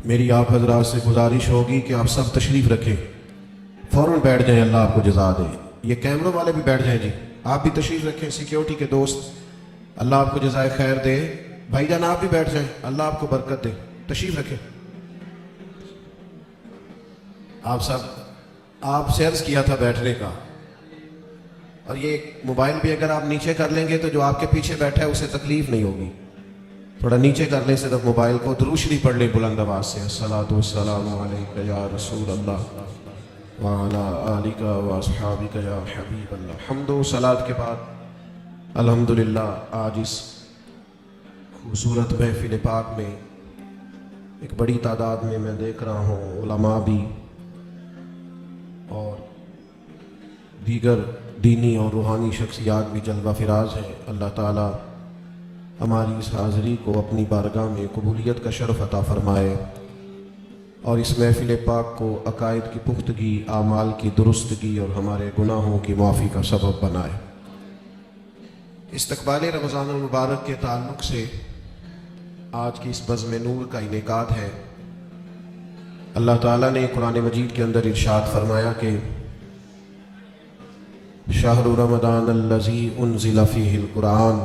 मेरी आप हजरात से गुजारिश होगी कि आप सब तशरीफ़ रखें, फ़ौरन बैठ जाएं, अल्लाह आपको जज़ा दे। ये कैमरों वाले भी बैठ जाएं जी, आप भी तशरीफ़ रखें, सिक्योरिटी के दोस्त, अल्लाह आपको जज़ाए खैर दे। भाईजान आप भी बैठ जाएं, अल्लाह आपको बरकत दे, तशरीफ़ रखें। आप सब, आपसे अर्ज़ किया था बैठने का, और ये मोबाइल भी अगर आप नीचे कर लेंगे तो जो आपके पीछे बैठा है उसे तकलीफ़ नहीं होगी। थोड़ा नीचे कर लें सिर्फ मोबाइल को, दुरूद शरीफ पढ़ लें बुलंद आवाज़ से। अस्सलातु वस्सलामु अलैका या रसूल अल्लाह व अला आलिका व अस्हाबिका या हबीब अल्लाह। हम्दो सलात के बाद अल्हम्दुलिल्लाह आज इस खूबसूरत महफिल पाक में एक बड़ी तादाद में मैं देख रहा हूँ उलमा भी और दीगर दीनी और रूहानी शख्सियात भी जलवा फिराज हैं। अल्लाह ताला हमारी इस हाज़री को अपनी बारगाह में कबूलियत का शरफ़ अता फ़रमाए और इस महफ़िल पाक को अकायद की पुख्तगी, आमाल की दुरुस्तगी और हमारे गुनाहों की माफ़ी का सबब बनाए। इस्तक़बाल रमज़ान मुबारक के ताल्लुक़ से आज की इस बज़्म नूर का इनेकाद है। अल्लाह ताला ने कुरान मजीद के अंदर इरशाद फरमाया कि शहरु रमज़ान अल्लज़ी उन्ज़िला फ़ीहिल कुरान,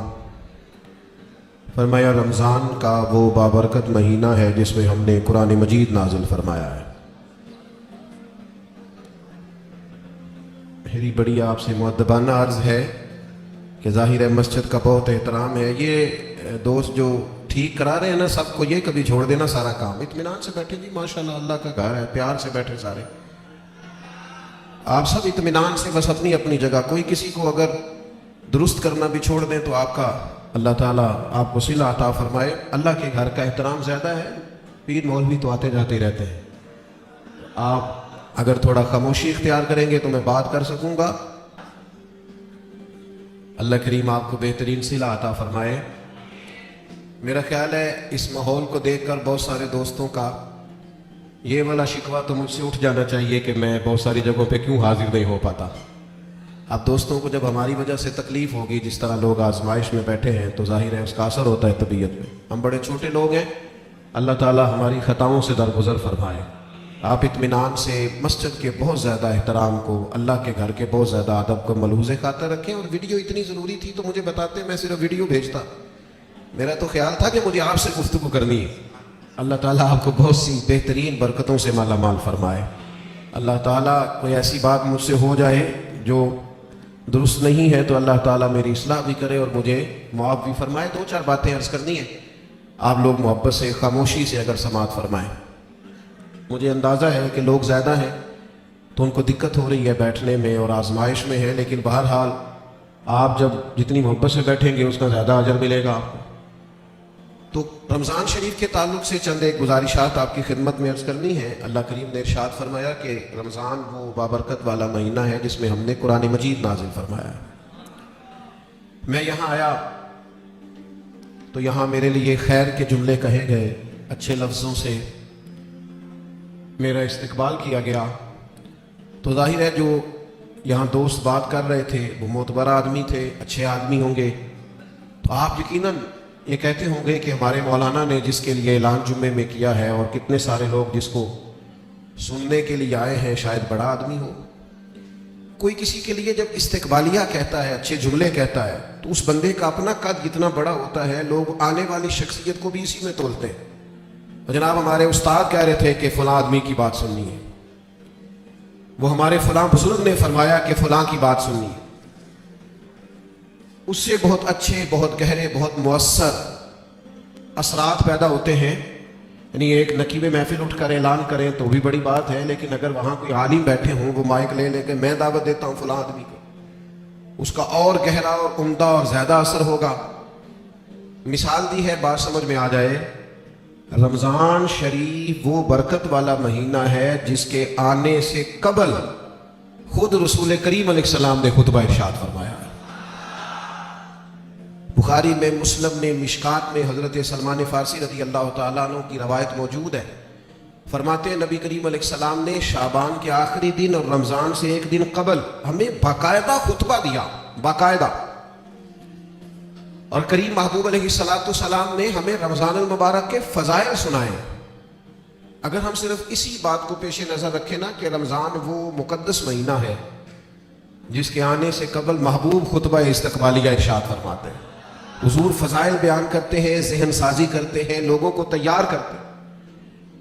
फरमाया रमज़ान का वो बाबरकत महीना है जिसमें हमने कुरान मजीद नाजिल फरमाया है। मेरी बड़ी आपसे मुअद्दबाना अर्ज़ है कि ज़ाहिर है मस्जिद का बहुत एहतराम है। ये दोस्त जो ठीक करा रहे हैं ना सबको, ये कभी छोड़ देना सारा काम, इत्मीनान से बैठे जी, माशाल्लाह अल्लाह का घर है, प्यार से बैठे सारे। आप सब इत्मीनान से बस अपनी अपनी जगह, कोई किसी को अगर दुरुस्त करना भी छोड़ दें तो आपका अल्लाह ताला आपको सिला अता फरमाए। अल्लाह के घर का एहतराम ज़्यादा है, पीर मौलवी तो आते जाते रहते हैं। आप अगर थोड़ा खामोशी इख्तियार करेंगे तो मैं बात कर सकूंगा। अल्लाह करीम आपको बेहतरीन सिला अता फरमाए। मेरा ख्याल है इस माहौल को देखकर बहुत सारे दोस्तों का ये वाला शिकवा तो मुझसे उठ जाना चाहिए कि मैं बहुत सारी जगहों पे क्यों हाजिर नहीं हो पाता। अब दोस्तों को जब हमारी वजह से तकलीफ़ होगी, जिस तरह लोग आजमाइश में बैठे हैं, तो जाहिर है उसका असर होता है तबीयत में। हम बड़े छोटे लोग हैं, अल्लाह ताला हमारी ख़ताओं से दरगुजर फरमाए। आप इत्मीनान से मस्जिद के बहुत ज़्यादा एहतराम को, अल्लाह के घर के बहुत ज़्यादा अदब को मलूज़ खातर रखें। और वीडियो इतनी ज़रूरी थी तो मुझे बताते, मैं सिर्फ वीडियो भेजता। मेरा तो ख्याल था कि मुझे आपसे गुफ्तगू करनी है। अल्लाह ताला आपको बहुत सी बेहतरीन बरकतों से माला माल फरमाए। अल्लाह ताला कोई ऐसी बात मुझसे हो जाए जो दुरुस्त नहीं है तो अल्लाह ताला मेरी इस्लाह भी करे और मुझे मुआफ़ भी फरमाए। दो चार बातें अर्ज़ करनी है, आप लोग मोहब्बत से, खामोशी से अगर समात फरमाएं। मुझे अंदाज़ा है कि लोग ज़्यादा हैं तो उनको दिक्कत हो रही है बैठने में और आजमाइश में है, लेकिन बहरहाल आप जब जितनी मोहब्बत से बैठेंगे उसका ज़्यादा अजर मिलेगा आपको। तो रमज़ान शरीफ के ताल्लुक़ से चंद एक गुजारिशात आपकी खिदमत में अर्ज़ करनी है। अल्लाह करीम ने इरशाद फरमाया कि रमज़ान वो बाबरकत वाला महीना है जिसमें हमने कुरान मजीद नाजिल फरमाया है। मैं यहाँ आया तो यहाँ मेरे लिए खैर के जुमले कहे गए, अच्छे लफ्ज़ों से मेरा इस्तकबाल किया गया। तो जाहिर है जो यहाँ दोस्त बात कर रहे थे वो मोतबर आदमी थे, अच्छे आदमी होंगे। तो आप यकीनन ये कहते होंगे कि हमारे मौलाना ने जिसके लिए ऐलान जुम्मे में किया है और कितने सारे लोग जिसको सुनने के लिए आए हैं शायद बड़ा आदमी हो। कोई किसी के लिए जब इस्तकबालिया कहता है, अच्छे जुमले कहता है, तो उस बंदे का अपना कद इतना बड़ा होता है, लोग आने वाली शख्सियत को भी इसी में तोलते हैं। और जनाब हमारे उस्ताद कह रहे थे कि फ़लाँ आदमी की बात सुननी है, वो हमारे फ़लाँ बुजुर्ग ने फरमाया कि फ़लाँ की बात सुननी है, उससे बहुत अच्छे, बहुत गहरे, बहुत मुअस्सर असरात पैदा होते हैं। यानी एक नकीब महफिल उठकर ऐलान करें तो भी बड़ी बात है, लेकिन अगर वहाँ कोई आलिम बैठे हों, वो माइक ले लेकर मैं दावत देता हूँ फ़लाँ आदमी को, उसका और गहरा और उम्दा और ज़्यादा असर होगा। मिसाल दी है, बात समझ में आ जाए। रमज़ान शरीफ वो बरकत वाला महीना है जिसके आने से कबल खुद रसूल करीम अलैहिस्सलाम ने खुतबा इरशाद फरमाया है। बुखारी में, मुस्लिम में, मिशकात में हज़रत सलमान फ़ारसी रज़ी अल्लाह तआला अन्हु की रवायत मौजूद है। फरमाते हैं नबी करीम अलैहिस्सलाम ने शाबान के आखिरी दिन और रमज़ान से एक दिन कबल हमें बाकायदा खुतबा दिया, बाकायदा। और करीम महबूब अलैहिस्सलातु सलाम ने हमें रमज़ान मुबारक के फ़ज़ाइल सुनाए। اگر ہم صرف اسی بات کو پیش نظر رکھیں نا کہ رمضان وہ مقدس مہینہ ہے جس کے آنے سے قبل محبوب خطبہ استقبالیہ ارشاد فرماتے ہیں، حضور فضائل بیان کرتے ہیں، ذہن سازی کرتے ہیں، لوگوں کو تیار کرتے ہیں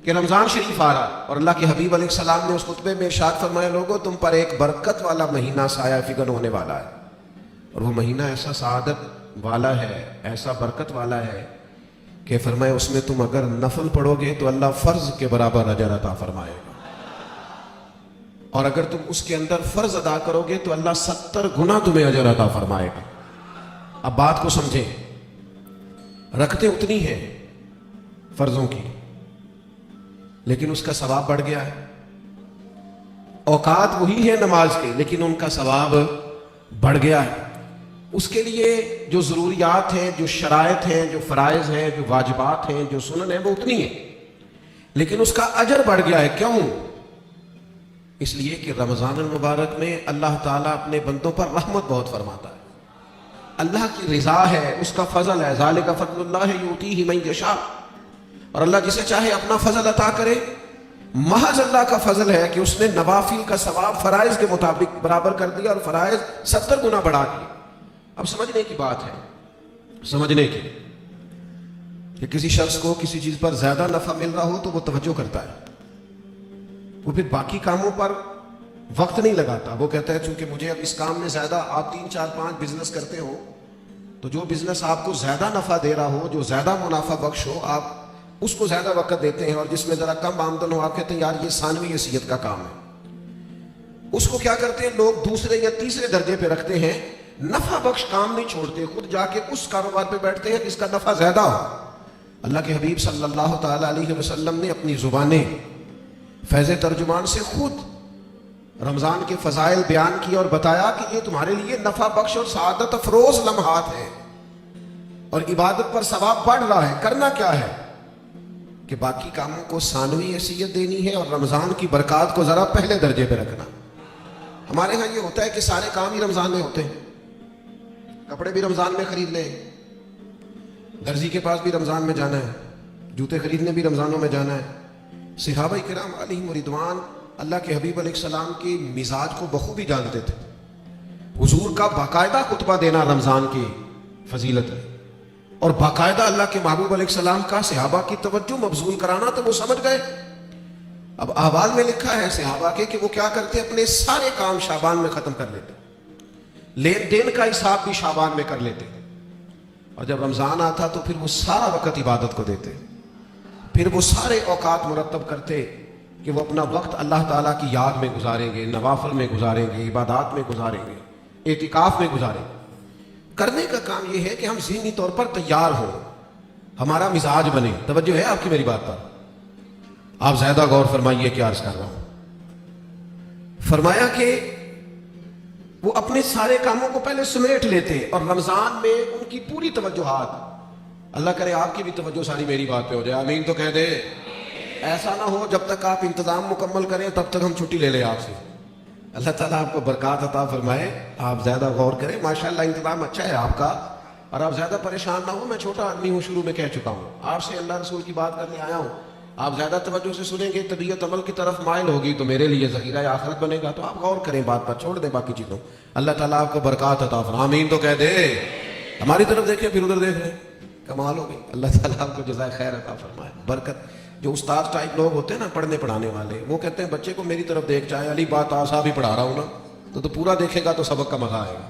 کہ رمضان شریف آ رہا ہے، اور اللہ کے حبیب علیہ السلام نے اس خطبے میں ارشاد فرمایا، لوگوں تم پر ایک برکت والا مہینہ سایہ فگن ہونے والا ہے، اور وہ مہینہ ایسا سعادت والا ہے، ایسا برکت والا ہے کہ فرمایا اس میں تم اگر نفل پڑھو گے تو اللہ فرض کے برابر اجر عطا فرمائے گا، اور اگر تم اس کے اندر فرض ادا کرو گے تو اللہ 70 گنا تمہیں اجر عطا فرمائے گا۔ اب بات کو سمجھیں، رکھتے اتنی ہیں فرضوں کی، لیکن اس کا ثواب بڑھ گیا ہے، اوقات وہی ہے نماز کے لیکن ان کا ثواب بڑھ گیا ہے۔ اس کے لیے جو ضروریات ہیں، جو شرائط ہیں، جو فرائض ہیں، جو واجبات ہیں، جو سنن ہیں، وہ اتنی ہیں، لیکن اس کا اجر بڑھ گیا ہے۔ کیوں؟ اس لیے کہ رمضان المبارک میں اللہ تعالیٰ اپنے بندوں پر رحمت بہت فرماتا ہے، اللہ کی رضا ہے، اس کا فضل ہے، ذالک فضل اللہ یؤتیہ من یشاء، اور اللہ جسے چاہے اپنا فضل عطا کرے۔ محض اللہ کا فضل ہے کہ اس نے نوافل کا ثواب فرائض کے مطابق برابر کر دیا اور فرائض 70 گنا بڑھا دیے۔ اب سمجھنے کی بات ہے، سمجھنے کی کہ کسی شخص کو کسی چیز پر زیادہ نفع مل رہا ہو تو وہ توجہ کرتا ہے، وہ پھر باقی کاموں پر وقت نہیں لگاتا، وہ کہتا ہے چونکہ مجھے اب اس کام میں زیادہ، آپ 3 4 5 بزنس کرتے ہو تو جو بزنس آپ کو زیادہ نفع دے رہا ہو، جو زیادہ منافع بخش ہو، آپ اس کو زیادہ وقت دیتے ہیں، اور جس میں ذرا کم آمدن ہو آپ کہتے ہیں یار یہ ثانوی حیثیت کا کام ہے۔ اس کو کیا کرتے ہیں لوگ دوسرے یا تیسرے درجے پہ رکھتے ہیں، نفع بخش کام نہیں چھوڑتے، خود جا کے اس کاروبار پہ بیٹھتے ہیں جس کا نفع زیادہ ہو۔ اللہ کے حبیب صلی اللہ تعالی علیہ وسلم نے اپنی زبانیں فیض ترجمان سے خود رمضان کے فضائل بیان کی اور بتایا کہ یہ تمہارے لیے نفع بخش اور سعادت افروز لمحات ہیں، اور عبادت پر ثواب بڑھ رہا ہے۔ کرنا کیا ہے کہ باقی کاموں کو ثانوی حیثیت دینی ہے اور رمضان کی برکات کو ذرا پہلے درجے پہ رکھنا۔ ہمارے ہاں یہ ہوتا ہے کہ سارے کام ہی رمضان میں ہوتے ہیں، کپڑے بھی رمضان میں خرید لیں، درزی کے پاس بھی رمضان میں جانا ہے، جوتے خریدنے بھی رمضانوں میں جانا ہے۔ صحابہ کرام علیہم رضوان اللہ کے حبیب علیہ السلام کی مزاج کو بخوبی جانتے تھے۔ حضور کا باقاعدہ خطبہ دینا رمضان کی فضیلت ہے، اور باقاعدہ اللہ کے محبوب علیہ السلام کا صحابہ کی توجہ مبذول کرانا، تو وہ سمجھ گئے۔ اب احوال میں لکھا ہے صحابہ کے کہ وہ کیا کرتے، اپنے سارے کام شعبان میں ختم کر لیتے، لین دین کا حساب بھی شعبان میں کر لیتے، اور جب رمضان آتا تو پھر وہ سارا وقت عبادت کو دیتے، پھر وہ سارے اوقات مرتب کرتے کہ وہ اپنا وقت اللہ تعالیٰ کی یاد میں گزاریں گے، نوافل میں گزاریں گے، عبادات میں گزاریں گے، اعتکاف میں گزاریں گے۔ کرنے کا کام یہ ہے کہ ہم ذہنی طور پر تیار ہوں، ہمارا مزاج بنے۔ توجہ ہے آپ کی میری بات پر؟ آپ زیادہ غور فرمائیے کیا عرض کر رہا ہوں۔ فرمایا کہ وہ اپنے سارے کاموں کو پہلے سمیٹ لیتے، اور رمضان میں ان کی پوری توجہات، اللہ کرے آپ کی بھی توجہ ساری میری بات پہ ہو جائے، آمین تو کہہ دے۔ ایسا نہ ہو جب تک آپ انتظام مکمل کریں تب تک ہم چھٹی لے لیں آپ سے۔ اللہ تعالیٰ آپ کو برکات عطا فرمائے، آپ زیادہ غور کریں، ماشاءاللہ انتظام اچھا ہے آپ کا، اور آپ زیادہ پریشان نہ ہو۔ میں چھوٹا آدمی ہوں، شروع میں کہہ چکا ہوں، آپ سے اللہ رسول کی بات کرنے آیا ہوں، آپ زیادہ توجہ سے سنیں گے، طبیعت عمل کی طرف مائل ہوگی تو میرے لیے ذخیرہ آخرت بنے گا، تو آپ غور کریں بات پر، چھوڑ دیں باقی چیزوں۔ اللہ تعالیٰ آپ کو برکات عطا فرمائے، آمین تو کہہ دے۔ ہماری طرف دیکھیں پھر ادھر دیکھ رہے ہیں، کمال ہو گئی۔ اللہ تعالیٰ آپ کو جزائے خیر عطا فرمائے، برکت۔ جو استاد ٹائپ لوگ ہوتے ہیں نا، پڑھنے پڑھانے والے، وہ کہتے ہیں بچے کو میری طرف دیکھ، چاہے علی بات آسا بھی پڑھا رہا ہوں نا تو پورا دیکھے گا تو سبق کا مزہ آئے گا۔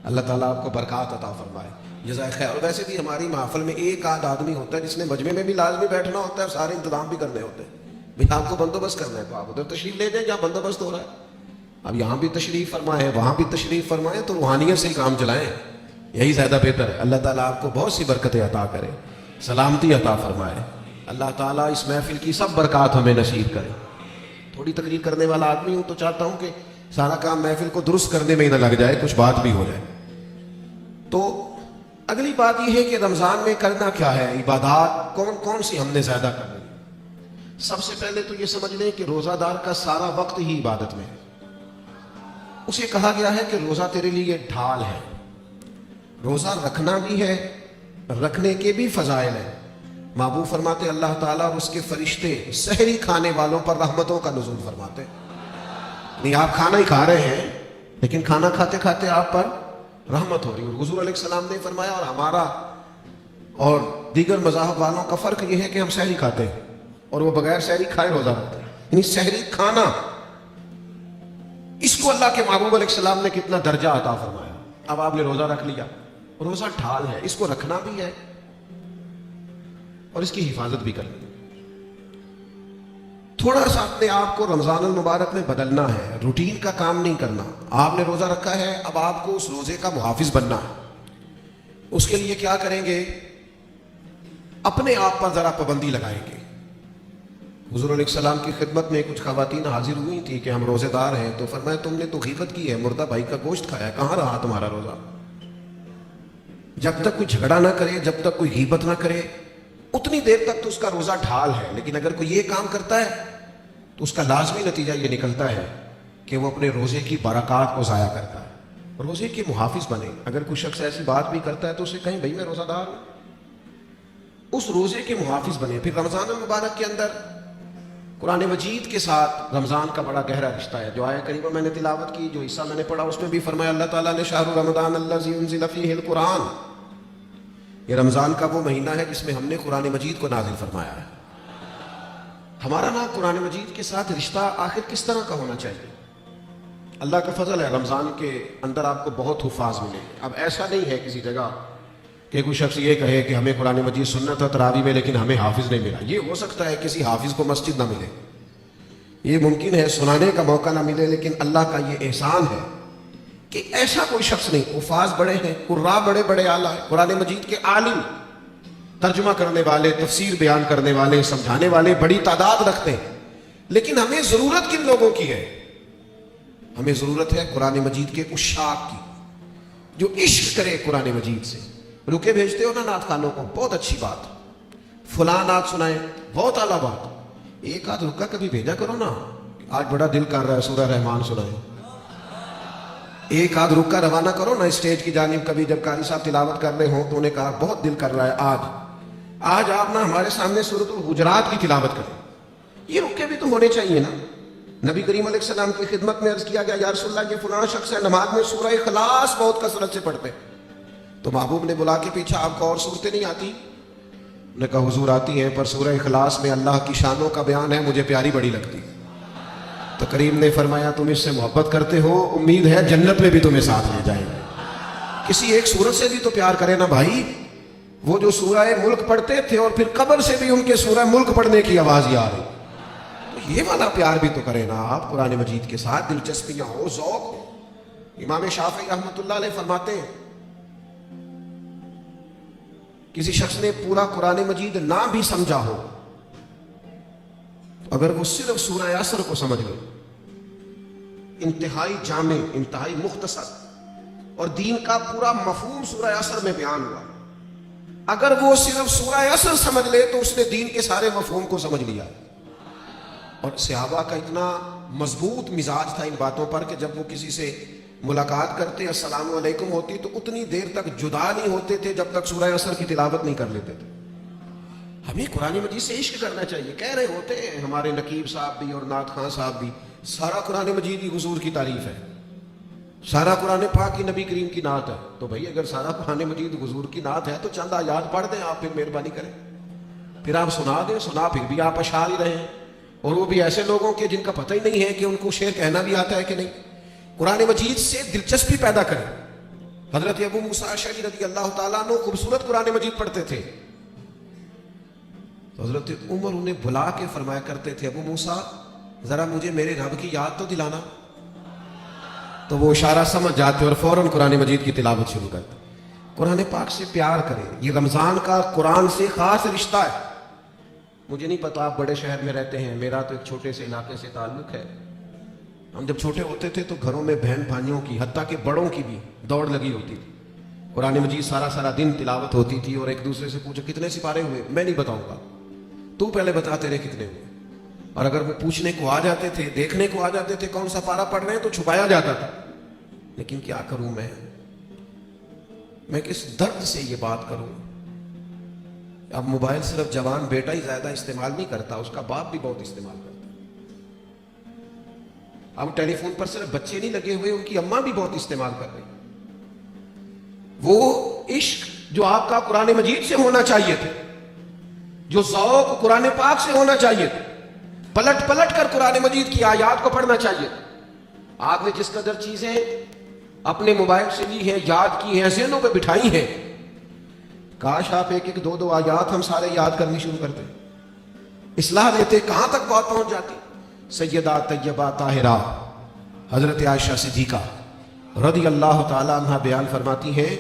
اللہ تعالیٰ آپ کو برکات عطا فرمائے، جزائے خیر۔ اور ویسے بھی ہماری محفل میں ایک آدھ آدمی ہوتا ہے جس نے مجمع میں بھی لازمی بیٹھنا ہوتا ہے اور سارے انتظام بھی کرنے ہوتے ہیں۔ بھئی آپ کو بندوبست کرنا ہے تو آپ ادھر تشریف لے جائیں جہاں بندوبست ہو رہا ہے، اب یہاں بھی تشریف فرمائیں، وہاں بھی تشریف فرمائیں، تو روحانیت سے ہی کام چلائیں، یہی زیادہ بہتر ہے۔ اللہ تعالیٰ آپ کو بہت سی برکتیں عطا کرے، سلامتی عطا فرمائے۔ اللہ تعالیٰ اس محفل کی سب برکات ہمیں نصیب کرے۔ تھوڑی تقریر کرنے والا آدمی ہوں تو چاہتا ہوں کہ سارا کام محفل کو درست کرنے میں ہی نہ لگ جائے، کچھ بات بھی ہو جائے۔ تو اگلی بات یہ ہے کہ رمضان میں کرنا کیا ہے، عبادات کون کون سی ہم نے زیادہ کرنی۔ سب سے پہلے تو یہ سمجھ لیں کہ روزہ دار کا سارا وقت ہی عبادت میں ہے۔ اسے کہا گیا ہے کہ روزہ تیرے لیے ڈھال ہے۔ روزہ رکھنا بھی ہے، رکھنے کے بھی فضائل ہیں، महबूब फरमाते अल्लाह ताला और उसके फरिश्ते सहरी खाने वालों पर रहमतों का नुज़ूल फरमाते। नहीं, आप खाना ही खा रहे हैं लेकिन खाना खाते खाते आप पर रहमत हो रही है। और हुज़ूर अलैहिस्सलाम ने फरमाया, और हमारा और दीगर मज़ाहब वालों का फ़र्क यह है कि हम सहरी खाते हैं और वो बगैर सहरी खाए रोज़ा रखते हैं। यानी सहरी खाना, इसको अल्लाह के महबूब अलैहिस्सलाम ने कितना दर्जा अता फरमाया। अब आपने रोज़ा रख लिया, रोज़ा ढाल है, इसको रखना भी है और इसकी हिफाजत भी करनी है। थोड़ा सा अपने आप को रमजान मुबारक में बदलना है, रूटीन का काम नहीं करना। आपने रोजा रखा है, अब आपको उस रोजे का मुहाफिज बनना है। उसके लिए क्या करेंगे? अपने आप पर जरा पाबंदी लगाएंगे। हुजूर अलैहिस्सलाम की खिदमत में कुछ खवातीन हाजिर हुई थी कि हम रोजेदार हैं, तो फरमाया तुमने तो गीबत की है, मुर्दा भाई का गोश्त खाया, कहां रहा तुम्हारा रोजा? जब तक कोई झगड़ा ना करे, जब तक कोई गीबत ना करे, उतनी देर तक तो उसका रोजा ढाल है। लेकिन अगर कोई ये काम करता है तो उसका लाजमी नतीजा ये निकलता है कि वो अपने रोजे की बरकत को ज़ाया करता है। रोजे के मुहाफिज बने। अगर कोई शख्स ऐसी बात भी करता है तो उसे कहें भाई मैं रोजादार हूं, उस रोजे के मुहाफिज बने। फिर रमजान मुबारक के अंदर कुरान मजीद के साथ रमजान का बड़ा गहरा रिश्ता है। जो आया करीमा मैंने तिलावत की, जो हिस्सा मैंने पढ़ा, उसमें भी फरमाया अल्लाह ताला ने शाहरु रमजान अल्लज़ी उन्ज़िला फ़ीहिल कुरान, ये रमजान का वो महीना है जिसमें हमने कुरान मजीद को नाज़िल फरमाया है। हमारा ना कुरान मजीद के साथ रिश्ता आखिर किस तरह का होना चाहिए? अल्लाह का फजल है, रमजान के अंदर आपको बहुत हुफाज मिलेंगे। अब ऐसा नहीं है किसी जगह कि कोई शख्स ये कहे कि हमें कुरान मजीद सुन्नत है तरावी में, लेकिन हमें हाफिज नहीं मिला। ये हो सकता है किसी हाफिज को मस्जिद ना मिले, ये मुमकिन है सुनाने का मौका ना मिले, लेकिन अल्लाह का ये एहसान है कि ऐसा कोई शख्स नहीं। हुफाज बड़े हैं, कुर्रा बड़े बड़े आला है, कुरान मजीद के आलिम, तर्जुमा करने वाले, तफसीर बयान करने वाले, समझाने वाले बड़ी तादाद रखते हैं। लेकिन हमें जरूरत किन लोगों की है? हमें जरूरत है कुरान मजीद के उशाक की, जो इश्क करे कुरान मजीद से। रुके भेजते हो ना नात खानों को, बहुत अच्छी बात, फुला नात सुनाए, बहुत आला बात। एक आध रुका कभी भेजा करो ना, आज बड़ा दिल कर रहा है सूरह रहमान सुनाए। एक आध रुका रवाना करो ना स्टेज की जानिब। कभी जब कारी साहब तिलावत कर रहे हो तो उन्हें कहा बहुत दिल कर रहा है आज आप ना हमारे सामने सूरतुल हुजरात की तिलावत करें। ये रुके भी तो होने चाहिए ना। नबी करीम अलैहिस्सलाम की खिदमत में अर्ज किया गया, या रसूलल्लाह ये फलाना शख्स है नमाज में सूरह इखलास बहुत कसरत से पढ़ते, तो महबूब ने बुला के पीछा आपको और सूरतें नहीं आती? उन्होंने कहा हुजूर आती हैं, पर सूरह इखलास में अल्लाह की शानों का बयान है, मुझे प्यारी बड़ी लगती। तो करीम ने फरमाया तुम इससे मोहब्बत करते हो, उम्मीद है जन्नत में भी तुम्हें साथ ले जाएंगे। किसी एक सूरत से भी तो प्यार करे ना भाई। वो जो सूरह मुल्क पढ़ते थे और फिर कब्र से भी उनके सूरह मुल्क पढ़ने की आवाज ही आ रही, तो ये वाला प्यार भी तो करें ना आप कुरान मजीद के साथ। दिलचस्पियां हो, ज़ौक़ हो। इमाम शाफ़ी रहमतुल्लाह अलैह फरमाते हैं किसी शख्स ने पूरा कुरान मजीद ना भी समझा हो, अगर वो सिर्फ सूरह असर को समझ ले, इंतहाई जामे, इंतहाई मुख्तसर, और दीन का पूरा मफहूम सूरह असर में बयान हुआ, अगर वो सिर्फ सूरह असर समझ ले तो उसने दीन के सारे मफहूम को समझ लिया। और सहाबा का इतना मजबूत मिजाज था इन बातों पर कि जब वो किसी से मुलाकात करते, अस्सलाम वालेकुम होती, तो उतनी देर तक जुदा नहीं होते थे जब तक सूरह असर की तिलावत नहीं कर लेते थे। हमें कुरान मजीद से इश्क करना चाहिए। कह रहे होते हैं हमारे नकीब साहब भी और नात खान साहब भी, सारा कुरान मजीद ही हुजूर की तारीफ है, सारा कुरान पाक की नबी करीम की नात है। तो भाई अगर सारा कुरान मजीद हुजूर की नात है तो चंद आयात पढ़ दें आप, फिर मेहरबानी करें, फिर आप सुना दें। सुना फिर भी आप अशार ही रहे, और वो भी ऐसे लोगों के जिनका पता ही नहीं है कि उनको शेर कहना भी आता है कि नहीं। कुरान मजीद से दिलचस्पी पैदा करें। हजरत अबू मूसा अशअरी रज़ी अल्लाह ताला अन्हु खूबसूरत कुरान मजीद पढ़ते थे, तो हजरत उमर उन्हें बुला के फरमाया करते थे, अबू मूसा जरा मुझे मेरे रब की याद तो दिलाना। तो वो इशारा समझ जाते और फौरन कुरान मजीद की तिलावत शुरू करते। कुरान पाक से प्यार करें। ये रमजान का कुरान से खास रिश्ता है। मुझे नहीं पता आप बड़े शहर में रहते हैं, मेरा तो एक छोटे से इलाके से ताल्लुक है। हम जब छोटे होते थे तो घरों में बहन भाइयों की, हत्ता के बड़ों की भी दौड़ लगी होती थी। कुरान मजीद सारा सारा दिन तिलावत होती थी, और एक दूसरे से पूछो कितने सिपारे हुए, मैं नहीं बताऊंगा, तू पहले बता तेरे कितने हुए। और अगर वो पूछने को आ जाते थे, देखने को आ जाते थे कौन सा पारा पढ़ रहे हैं, तो छुपाया जाता था। लेकिन क्या करूं मैं किस दर्द से ये बात करूं। اب موبائل صرف جوان بیٹا ہی زیادہ استعمال نہیں کرتا، اس کا باپ بھی بہت استعمال کرتا۔ اب ٹیلی فون پر صرف بچے نہیں لگے ہوئے، ان کی اماں بھی بہت استعمال کر رہی۔ وہ عشق جو آپ کا قرآن مجید سے ہونا چاہیے تھا، جو ذوق قرآن پاک سے ہونا چاہیے تھا، پلٹ پلٹ کر قرآن مجید کی آیات کو پڑھنا چاہیے تھا، آپ نے جس قدر چیزیں اپنے موبائل سے لی ہیں، یاد کی ہیں، ذہنوں پہ بٹھائی ہیں، کاش آپ ایک ایک دو دو آیات ہم سارے یاد کرنی شروع کرتے، اصلاح دیتے، کہاں تک بات پہنچ جاتی۔ سیدہ طیبہ طاہرہ حضرت عائشہ صدیقہ رضی اللہ تعالی عنہ بیان فرماتی ہیں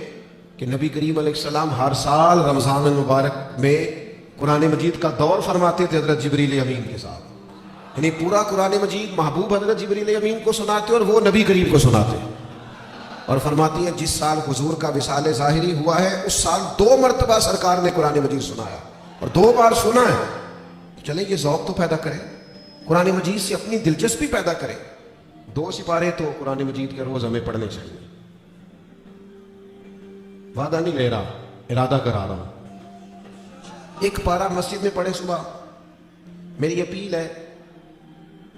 کہ نبی کریم علیہ السلام ہر سال رمضان المبارک میں قرآن مجید کا دور فرماتے تھے حضرت جبریل امین کے ساتھ، یعنی پورا قرآن مجید محبوب حضرت جبریل امین کو سناتے اور وہ نبی کریم کو سناتے، اور فرماتی ہیں جس سال حضور کا وصال ظاہری ہوا ہے اس سال 2 مرتبہ سرکار نے قرآن مجید سنایا، اور 2 بار سنا ہے۔ چلیں یہ ذوق تو پیدا کریں، قرآن مجید سے اپنی دلچسپی پیدا کریں۔ 2 سپارے تو قرآن مجید کے روز ہمیں پڑھنے چاہیے۔ وعدہ نہیں لے رہا، ارادہ کرا رہا ہوں، 1 پارہ مسجد میں پڑھے صبح۔ میری اپیل ہے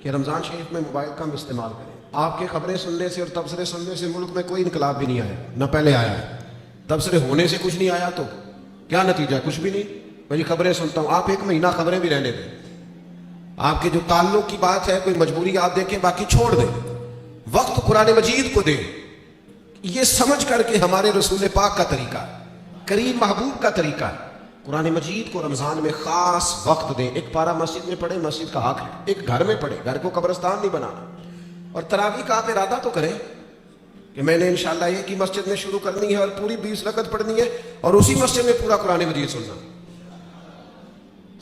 کہ رمضان شریف میں موبائل کم استعمال کریں۔ آپ کے خبریں سننے سے اور تبصرے سننے سے ملک میں کوئی انقلاب بھی نہیں آیا، نہ پہلے آیا ہے۔ تبصرے ہونے سے کچھ نہیں آیا تو کیا نتیجہ؟ کچھ بھی نہیں۔ میں خبریں سنتا ہوں، آپ 1 مہینہ خبریں بھی رہنے دیں، آپ کے جو تعلق کی بات ہے کوئی مجبوری آپ دیکھیں، باقی چھوڑ دیں، وقت قرآن مجید کو دیں۔ یہ سمجھ کر کہ ہمارے رسول پاک کا طریقہ ہے، کریم محبوب کا طریقہ ہے، قرآن مجید کو رمضان میں خاص وقت دیں۔ 1 پارہ مسجد میں پڑھیں، مسجد کا حق ہے، ایک گھر میں پڑھیں، گھر کو قبرستان نہیں بنانا۔ اور تراویح کا آپ ارادہ تو کریں کہ میں نے انشاءاللہ ایک ہی مسجد میں شروع کرنی ہے اور پوری 20 رکعت پڑھنی ہے، اور اسی مسجد میں پورا قرآن مجید سننا۔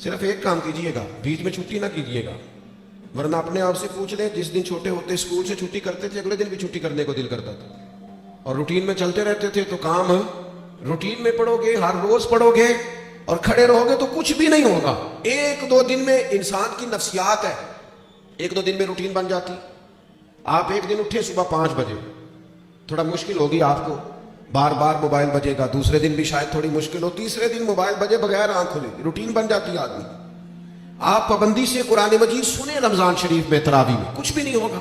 صرف ایک کام کیجئے گا، بیچ میں چھٹی نہ کیجئے گا، ورنہ اپنے آپ سے پوچھ لیں، جس دن چھوٹے ہوتے اسکول سے چھٹی کرتے تھے اگلے دن بھی چھٹی کرنے کو دل کرتا تھا، اور روٹین میں چلتے رہتے تھے، تو کام روٹین میں پڑھو گے، ہر روز پڑھو گے اور کھڑے رہو گے تو کچھ بھی نہیں ہوگا۔ 1-2 دن میں انسان کی نفسیات ہے، 1-2 دن میں روٹین بن جاتی۔ آپ ایک دن اٹھے صبح 5 بجے، تھوڑا مشکل ہوگی آپ کو، بار بار موبائل بجے گا، دوسرے دن بھی شاید تھوڑی مشکل ہو، تیسرے دن موبائل بجے بغیر آنکھ کھلے، روٹین بن جاتی آدمی۔ آپ پابندی سے قرآن مجید سنیں رمضان شریف میں، تراویح میں، کچھ بھی نہیں ہوگا۔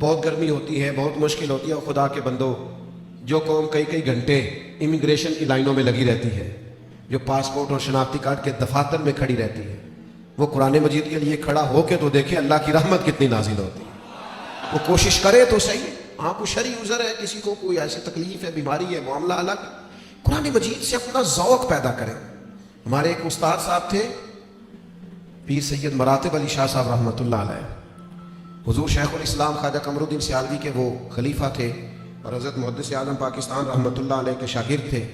بہت گرمی ہوتی ہے، بہت مشکل ہوتی ہے، اور خدا کے بندو، جو قوم کئی گھنٹے امیگریشن کی لائنوں میں لگی رہتی ہے، جو پاسپورٹ اور شناختی کارڈ کے دفاتر میں کھڑی رہتی ہے، وہ قرآن مجید کے لیے کھڑا ہو کے تو دیکھے اللہ کی رحمت کتنی نازل ہوتی ہے۔ وہ کوشش کرے تو صحیح۔ ہاں کوئی شرعی عذر ہے، کسی کو کوئی ایسی تکلیف ہے، بیماری ہے، معاملہ الگ، قرآن مجید سے اپنا ذوق پیدا کریں۔ ہمارے ایک استاد صاحب تھے، پیر سید مراتب علی شاہ صاحب رحمۃ اللہ علیہ، حضور شیخ الاسلام خواجہ قمر الدین سیالوی کے وہ خلیفہ تھے، اور حضرت محدث اعظم پاکستان رحمۃ اللہ علیہ کے شاگرد تھے۔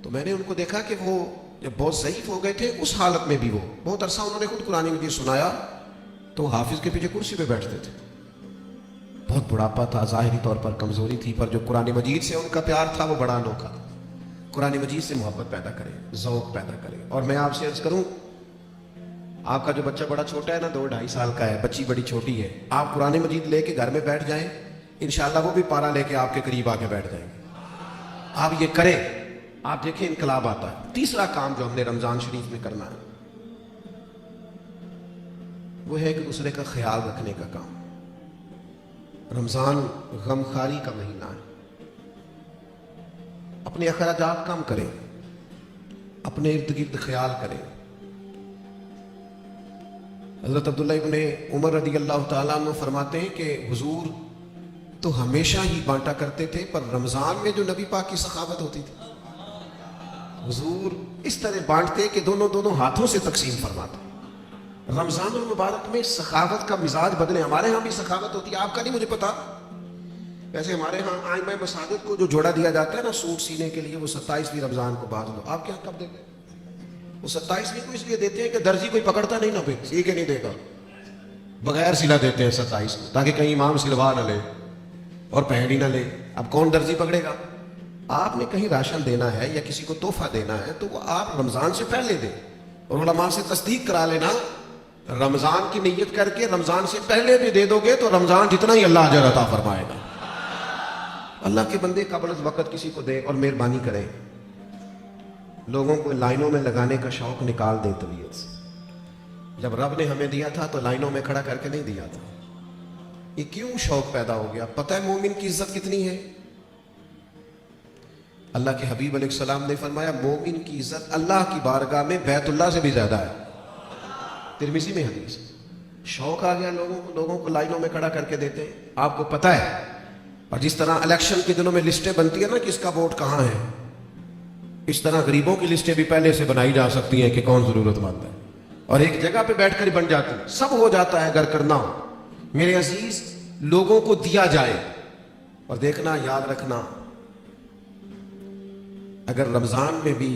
تو میں نے ان کو دیکھا کہ وہ جب بہت ضعیف ہو گئے تھے، اس حالت میں بھی وہ بہت عرصہ انہوں نے خود قرآن مجید سنایا، تو حافظ کے پیچھے کرسی پہ بیٹھتے تھے، بہت بڑھاپا تھا، ظاہری طور پر کمزوری تھی، پر جو قرآن مجید سے ان کا پیار تھا وہ بڑا انوکھا تھا۔ قرآن مجید سے محبت پیدا کریں، ذوق پیدا کریں۔ اور میں آپ سے عرض کروں، آپ کا جو بچہ بڑا چھوٹا ہے نا، 2-2.5 سال کا ہے، بچی بڑی چھوٹی ہے، آپ قرآن مجید لے کے گھر میں بیٹھ جائیں، انشاءاللہ وہ بھی پارہ لے کے آپ کے قریب آ کے بیٹھ جائیں گے۔ آپ یہ کریں، آپ دیکھیں انقلاب آتا ہے۔ تیسرا کام جو ہم نے رمضان شریف میں کرنا ہے وہ ہے ایک دوسرے کا خیال رکھنے کا کام۔ رمضان غمخواری کا مہینہ ہے، اپنے اخراجات کم کریں، اپنے ارد گرد خیال کریں۔ حضرت عبداللہ ابن عمر رضی اللہ تعالیٰ عنہ فرماتے ہیں کہ حضور تو ہمیشہ ہی بانٹا کرتے تھے، پر رمضان میں جو نبی پاک کی سخاوت ہوتی تھی، حضور اس طرح بانٹتے کہ دونوں ہاتھوں سے تقسیم فرماتے۔ رمضان المبارک میں سخاوت کا مزاج بدلے۔ ہمارے ہاں بھی سخاوت ہوتی ہے، آپ کا نہیں مجھے پتا، ویسے ہمارے ہاں آئمہ مساجد کو جو جوڑا دیا جاتا ہے نا سوٹ سینے کے لیے، وہ 27ویں رمضان کو باندھ لو۔ آپ کیا کب دیتے ہیں؟ وہ 27ویں کو اس لیے دیتے ہیں کہ درزی کوئی پکڑتا نہیں نا، پھر سی کے نہیں دے گا، بغیر سلا دیتے ہیں 27 کو، تاکہ کہیں امام سلوا نہ لے اور پہن ہی نہ لے۔ اب کون درزی پکڑے گا؟ آپ نے کہیں راشن دینا ہے یا کسی کو تحفہ دینا ہے تو وہ آپ رمضان سے پہلے دیں، اور علماء سے تصدیق کرا لینا، رمضان کی نیت کر کے رمضان سے پہلے بھی دے دو گے تو رمضان جتنا ہی اللہ اجر عطا فرمائے گا۔ اللہ کے بندے قبل از وقت کسی کو دیں اور مہربانی کریں۔ लोगों को लाइनों में लगाने का शौक निकाल दे तबीयत से। जब रब ने हमें दिया था तो लाइनों में खड़ा करके नहीं दिया था। ये क्यों शौक पैदा हो गया? पता है मोमिन की इज्जत कितनी है? अल्लाह के हबीब अलैहिस्सलाम ने फरमाया मोमिन की इज्जत अल्लाह की बारगाह में बैतुल्लाह से भी ज्यादा है। तिरमिज़ी में हदीस। शौक आ गया लोगों को लाइनों में खड़ा करके देते हैं। आपको पता है, और जिस तरह इलेक्शन के दिनों में लिस्टें बनती है ना किसका वोट कहां है, इस तरह गरीबों की लिस्टें भी पहले से बनाई जा सकती हैं कि कौन जरूरतमंद है, और एक जगह पे बैठकर ही बन जाती है। सब हो जाता है अगर करना हो। मेरे अजीज, लोगों को दिया जाए। और देखना, याद रखना, अगर रमजान में भी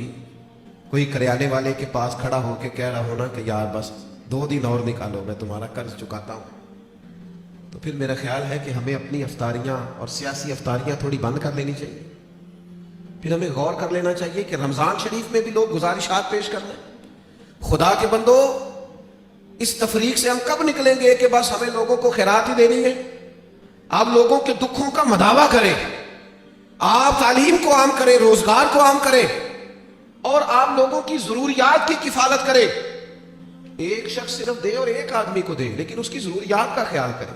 कोई करियाने वाले के पास खड़ा होकर कह रहा हो ना कि यार बस 2 दिन और निकालो, मैं तुम्हारा कर्ज चुकाता हूं, तो फिर मेरा ख्याल है कि हमें अपनी अफ्तारियां और सियासी अफ्तारियां थोड़ी बंद कर लेनी चाहिए। फिर हमें गौर कर लेना चाहिए कि रमजान शरीफ में भी लोग गुजारिशात पेश कर रहे हैं। खुदा के बंदो, इस तफरीक से हम कब निकलेंगे कि बस हमें लोगों को खैरात ही देनी है? आप लोगों के दुखों का मदावा करें, आप तालीम को आम करें, रोजगार को आम करें, और आप लोगों की जरूरियात की किफालत करें। एक शख्स सिर्फ दे और एक आदमी को दे, लेकिन उसकी जरूरियात का ख्याल करें।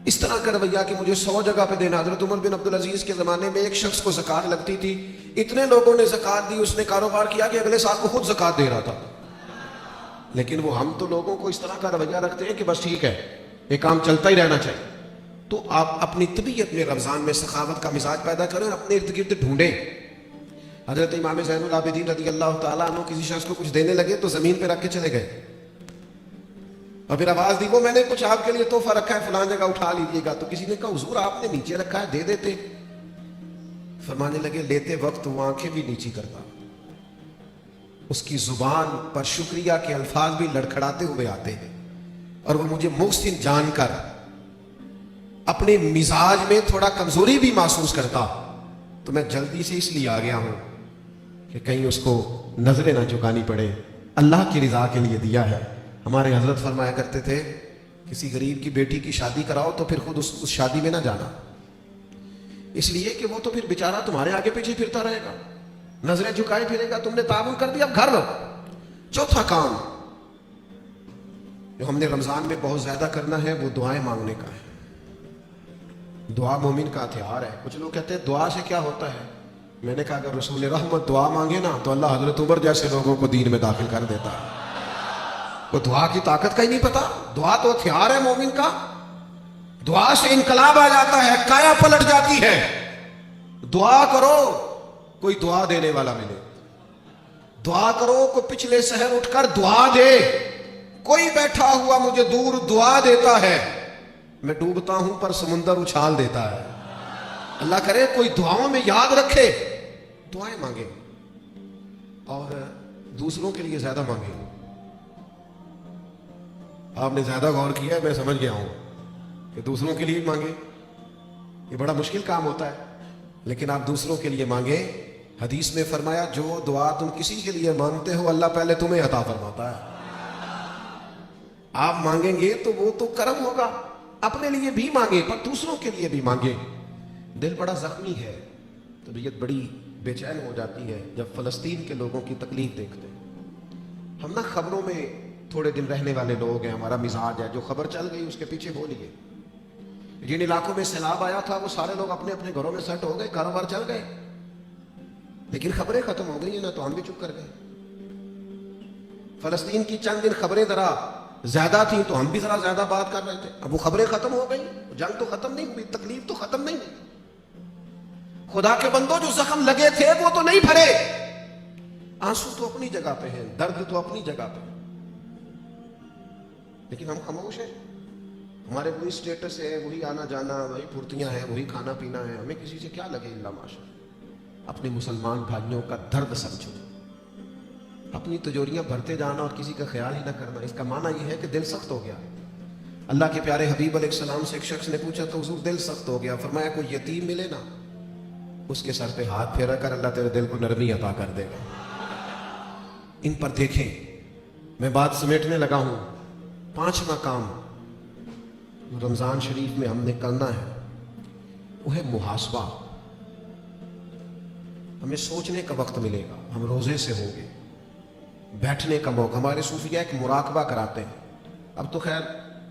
इस तरह का रवैया कि मुझे 100 जगह पे देना। हजरत उमर बिन अब्दुल अजीज के जमाने में एक शख्स को ज़कात लगती थी, इतने लोगों ने ज़कात दी, उसने कारोबार किया कि अगले साल को खुद ज़कात दे रहा था। लेकिन वो हम तो लोगों को इस तरह का रवैया रखते हैं कि बस ठीक है, ये काम चलता ही रहना चाहिए। तो आप अपनी तबीयत में रमजान में सखावत का मिजाज पैदा करें और अपने इर्द गिर्द ढूंढें। हजरत इमाम ज़ैनुल आबिदीन रज़ी अल्लाह तआला अन्हु किसी शख्स को कुछ देने लगे तो जमीन पे रख के चले गए, और फिर आवाज दी, वो मैंने कुछ आपके लिए तोहफा रखा है, फलां जगह उठा लीजिएगा। तो किसी ने कहा हुजूर आपने नीचे रखा है, दे देते। फरमाने लगे लेते वक्त वो आंखें भी नीची करता, उसकी जुबान पर शुक्रिया के अल्फाज भी लड़खड़ाते हुए आते हैं, और वो मुझे मुहसिन जानकर अपने मिजाज में थोड़ा कमजोरी भी महसूस करता। तो मैं जल्दी से इसलिए आ गया हूं कि कहीं उसको नजरें ना झुकानी पड़े, अल्लाह की रिजा के लिए दिया है। हमारे हजरत फरमाया करते थे, किसी गरीब की बेटी की शादी कराओ तो फिर खुद उस शादी में ना जाना, इसलिए कि वो तो फिर बेचारा तुम्हारे आगे पीछे फिरता रहेगा, नजरें झुकाए फिरेगा। तुमने ताबुन कर दिया, अब घर लो। चौथा काम जो हमने रमजान में बहुत ज्यादा करना है वो दुआएं मांगने का है। दुआ मोमिन का हथियार है। कुछ लोग कहते हैं दुआ से क्या होता है? मैंने कहा अगर रसूल रहमत दुआ मांगे ना तो अल्लाह हजरत उमर जैसे लोगों को दीन में दाखिल कर देता है। वो दुआ की ताकत का ही नहीं पता। दुआ तो हथियार है मोमिन का। दुआ से इनकलाब आ जाता है, काया पलट जाती है। दुआ करो कोई दुआ देने वाला मिले, दुआ करो कोई पिछले शहर उठकर दुआ दे। कोई बैठा हुआ मुझे दूर दुआ देता है, मैं डूबता हूं पर समुंदर उछाल देता है। अल्लाह करे कोई दुआओं में याद रखे, दुआएं मांगे और दूसरों के लिए ज्यादा मांगे। आपने ज्यादा गौर किया, मैं समझ गया हूं कि दूसरों के लिए मांगे ये बड़ा मुश्किल काम होता है, लेकिन आप दूसरों के लिए मांगे। हदीस में फरमाया जो दुआ तुम किसी के लिए मांगते हो अल्लाह पहले तुम्हें अता फरमाता है। आप मांगेंगे तो वो तो करम होगा, अपने लिए भी मांगे पर दूसरों के लिए भी मांगे। दिल बड़ा जख्मी है, तबीयत बड़ी बेचैन हो जाती है जब फलस्तीन के लोगों की तकलीफ देखते हैं। हम ना खबरों में थोड़े दिन रहने वाले लोग हैं, हमारा मिजाज है, जो खबर चल गई उसके पीछे बोलिए। जिन इलाकों में सैलाब आया था वो सारे लोग अपने अपने घरों में सेट हो गए, कारोबार चल गए, लेकिन खबरें खत्म हो गई ना तो हम भी चुप कर गए। फलस्तीन की चंद दिन खबरें जरा ज्यादा थी तो हम भी जरा ज्यादा बात कर रहे थे। अब वो खबरें खत्म हो गई, जंग तो खत्म नहीं हुई, तकलीफ तो खत्म नहीं हुई। खुदा के बंदो जो जख्म लगे थे वो तो नहीं भरे। आंसू तो अपनी जगह पे है, दर्द तो अपनी जगह पे, लेकिन हम खामोश हैं। हमारे वही स्टेटस है, वही आना जाना, वही फुर्तियां हैं, वही खाना पीना है, हमें किसी से क्या लगे इल्ला माशा। अपने मुसलमान भाइयों का दर्द समझो, अपनी तिजोरियां भरते जाना और किसी का ख्याल ही ना करना, इसका माना यह है कि दिल सख्त हो गया। अल्लाह के प्यारे हबीब अलैहिस्सलाम से एक शख्स ने पूछा तो हुजूर दिल सख्त हो गया। फरमाया कोई यतीम मिले ना, उसके सर पे हाथ फेरा कर, अल्लाह तेरे दिल को नरमी अता कर देगा। इन पर देखें, मैं बात समेटने लगा हूं। पांचवा काम रमजान शरीफ में हमने करना है वो है मुहासबा। हमें सोचने का वक्त मिलेगा, हम रोजे से होंगे, बैठने का मौका। हमारे सूफिया एक मुराकबा कराते हैं। अब तो खैर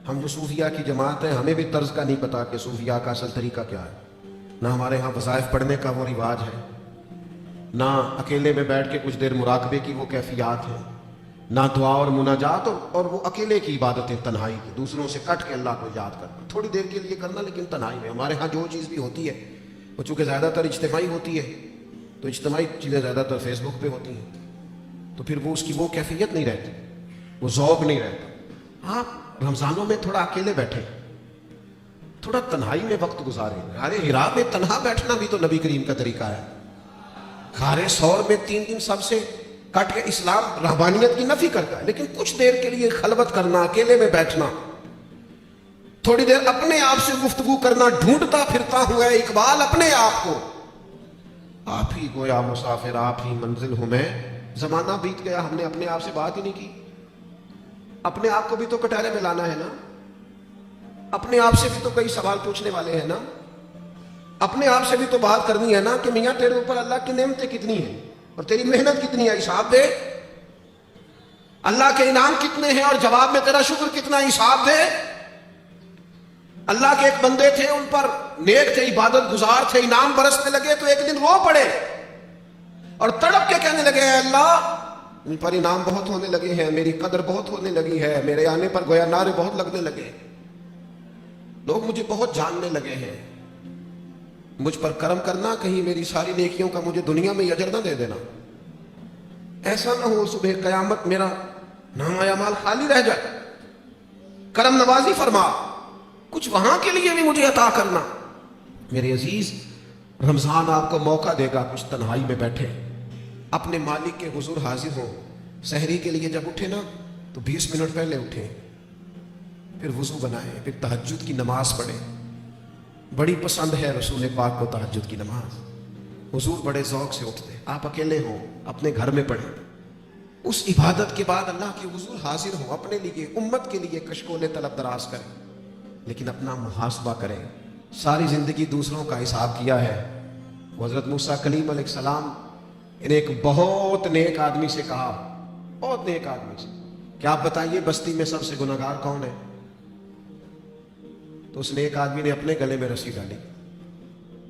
हम जो सूफिया की जमात है हमें भी तर्ज का नहीं पता कि सूफिया का असल तरीका क्या है। ना हमारे यहाँ वज़ाइफ पढ़ने का वो रिवाज है, ना अकेले में बैठ के कुछ देर मुराकबे की वो कैफियत है, ना दुआ और मुनाजात और वो अकेले की इबादतें तन्हाई की, दूसरों से कट के अल्लाह को याद करना, थोड़ी देर के लिए करना लेकिन तन्हाई में। हमारे यहाँ जो चीज़ भी होती है वो चूँकि ज़्यादातर इज्तिमाई होती है, तो इज्तिमाई चीज़ें ज़्यादातर फेसबुक पे होती हैं, तो फिर वो उसकी वो कैफियत नहीं रहती, वो ज़ौक़ नहीं रहता। आप रमज़ानों में थोड़ा अकेले बैठे, थोड़ा तन्हाई में वक्त गुजारे। अरे हिरा में तन्हा बैठना भी तो नबी करीम का तरीका है। खारे सौर में 3 दिन सबसे कट के इस्लाम रहबानियत की नफी करता है, लेकिन कुछ देर के लिए खलवत करना, अकेले में बैठना, थोड़ी देर अपने आप से गुफ्तगू करना, ढूंढता फिरता हुआ इकबाल अपने आप को, आप ही गोया मुसाफिर, आप ही मंजिल हूं मैं। जमाना बीत गया, हमने अपने आप से बात ही नहीं की। अपने आप को भी तो कटारे में लाना है ना, अपने आप से भी तो कई सवाल पूछने वाले हैं ना, अपने आप से भी तो बात करनी है ना कि मियां तेरे ऊपर अल्लाह की नेमतें कितनी हैं और तेरी मेहनत कितनी है, हिसाब दे। अल्लाह के इनाम कितने हैं और जवाब में तेरा शुक्र कितना, हिसाब दे। अल्लाह के एक बंदे थे, उन पर नेक थे, इबादत गुजार थे, इनाम बरसने लगे तो एक दिन रो पड़े और तड़प के कहने लगे, अल्लाह इन पर इनाम बहुत होने लगे हैं, मेरी कदर बहुत होने लगी है, मेरे आने पर गोया नारे बहुत लगने लगे, लोग मुझे बहुत जानने लगे हैं, मुझ पर करम करना, कहीं मेरी सारी नेकियों का मुझे दुनिया में अजर ना दे देना। ऐसा ना हो सुबह कयामत मेरा नाम अमाल खाली रह जाए, करम नवाजी फरमा, कुछ वहां के लिए भी मुझे अता करना। मेरे अजीज, रमजान आपको मौका देगा कुछ तन्हाई में बैठे, अपने मालिक के हुजूर हाजिर हो। सहरी के लिए जब उठे ना तो 20 मिनट पहले उठे, फिर वुजू बनाए, फिर तहज्जुद की नमाज पढ़े। बड़ी पसंद है रसूल पाक को तहज्जुद की नमाज, हुजूर बड़े ज़ौक़ से उठते। आप अकेले हो, अपने घर में पढ़ें। उस इबादत के बाद अल्लाह के हुजूर हाजिर हो, अपने लिए, उम्मत के लिए कशकोले तलब दराज करें, लेकिन अपना मुहासबा करें। सारी ज़िंदगी दूसरों का हिसाब किया है। हज़रत मूसा कलीम अलैहिस्सलाम ने एक बहुत नेक आदमी से कहा, बहुत नेक आदमी से, क्या आप बताइए बस्ती में सबसे गुनहगार कौन है? तो उस नेक आदमी ने अपने गले में रस्सी डाली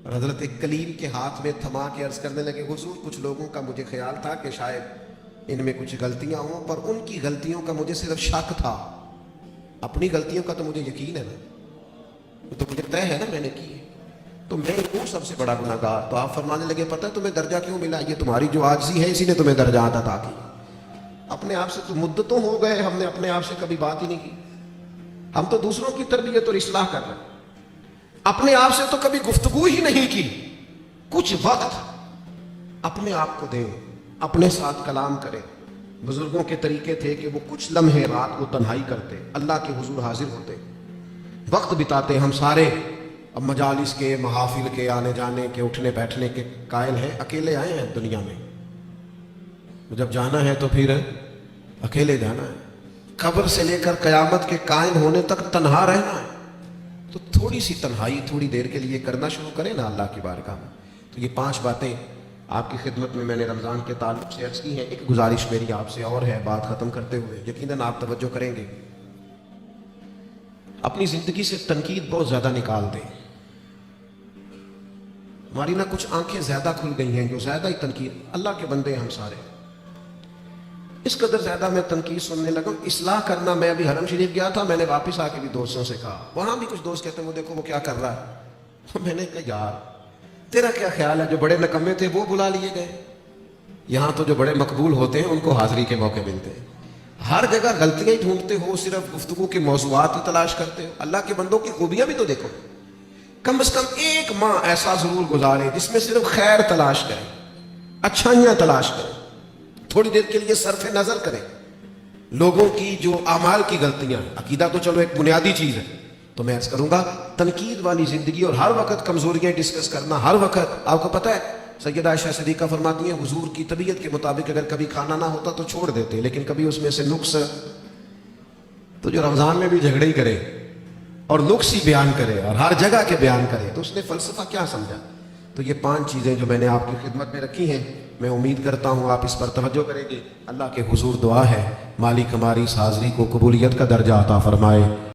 और हजरत कलीम के हाथ में थमा के अर्ज करने लगे, हुजूर कुछ लोगों का मुझे ख्याल था कि शायद इनमें कुछ गलतियां हों, पर उनकी गलतियों का मुझे सिर्फ शक था, अपनी गलतियों का तो मुझे यकीन है ना, तो मुझे तय है ना मैंने की है, तो मैं हूँ सबसे बड़ा गुनहगार। तो आप फरमाने लगे, पता है तुम्हें दर्जा क्यों मिला? ये तुम्हारी जो आजिज़ी है इसी ने तुम्हें दर्जा अता की। अपने आप से तो मुद्दतों हो गए, हमने अपने आप से कभी बात ही नहीं की। हम तो दूसरों की तरबियत और इस्लाह कर रहे हैं, अपने आप से तो कभी गुफ्तगू ही नहीं की। कुछ वक्त अपने आप को दें, अपने साथ कलाम करें। बुजुर्गों के तरीके थे कि वो कुछ लम्हे रात को तन्हाई करते, अल्लाह के हुजूर हाजिर होते, वक्त बिताते। हम सारे अब मजालिस के, महाफिल के, आने जाने के, उठने बैठने के कायल हैं, अकेले आए हैं दुनिया में। जब जाना है तो फिर अकेले जाना है। कब्र से लेकर कयामत के कायम होने तक तन्हा रहना है, तो थोड़ी सी तन्हाई थोड़ी देर के लिए करना शुरू करें ना अल्लाह की बारगाह में। तो ये 5 बातें आपकी खिदमत में मैंने रमज़ान के ताल्लुक से अर्ज़ की हैं। एक गुजारिश मेरी आपसे और है बात ख़त्म करते हुए, यकीनन आप तवज्जो करेंगे। अपनी ज़िंदगी से तनकीद बहुत ज़्यादा निकाल दें। हमारी ना कुछ आंखें ज़्यादा खुल गई हैं, जो ज़्यादा ही तनकीद, अल्लाह के बंदे हम सारे, इस कदर ज़्यादा मैं तनकीद सुनने लगा। इस्लाह करना, मैं अभी हरम शरीफ गया था, मैंने वापस आके भी दोस्तों से कहा, वहाँ भी कुछ दोस्त कहते हैं वो देखो वो क्या कर रहा है। तो मैंने कहा यार तेरा क्या ख्याल है, जो बड़े नकम्मे थे वो बुला लिए गए, यहाँ तो जो बड़े मकबूल होते हैं उनको हाजिरी के मौके मिलते हैं। हर जगह गलतियाँ ही ढूंढते हो, सिर्फ गुफ्तगू के मौज़ूआत ही तलाश करते हो। अल्लाह के बंदों की खूबियाँ भी तो देखो। कम से कम एक माह ऐसा जरूर गुजारे जिसमें सिर्फ खैर तलाश करें, अच्छाइयाँ तलाश करें, थोड़ी देर के लिए सरफ नजर करें लोगों की जो अमाल की गलतियां। अकीदा तो चलो एक बुनियादी चीज है, तो मैं अर्ज करूंगा तनकीद वाली जिंदगी और हर वक्त कमजोरियां डिस्कस करना। हर वक्त आपको पता है सैयदा आयशा सिद्दीक़ा फरमाती हैं, हुजूर की तबीयत के मुताबिक अगर कभी खाना ना होता तो छोड़ देते, लेकिन कभी उसमें से नुक्स, तो जो रमजान में भी झगड़े ही करे और नुक्स ही बयान करे और हर जगह के बयान करे, तो उसने फलसफा क्या समझा? تو یہ 5 چیزیں جو میں نے آپ کی خدمت میں رکھی ہیں، میں امید کرتا ہوں آپ اس پر توجہ کریں گے۔ اللہ کے حضور دعا ہے مالک ہماری اس حاضری کو قبولیت کا درجہ عطا فرمائے۔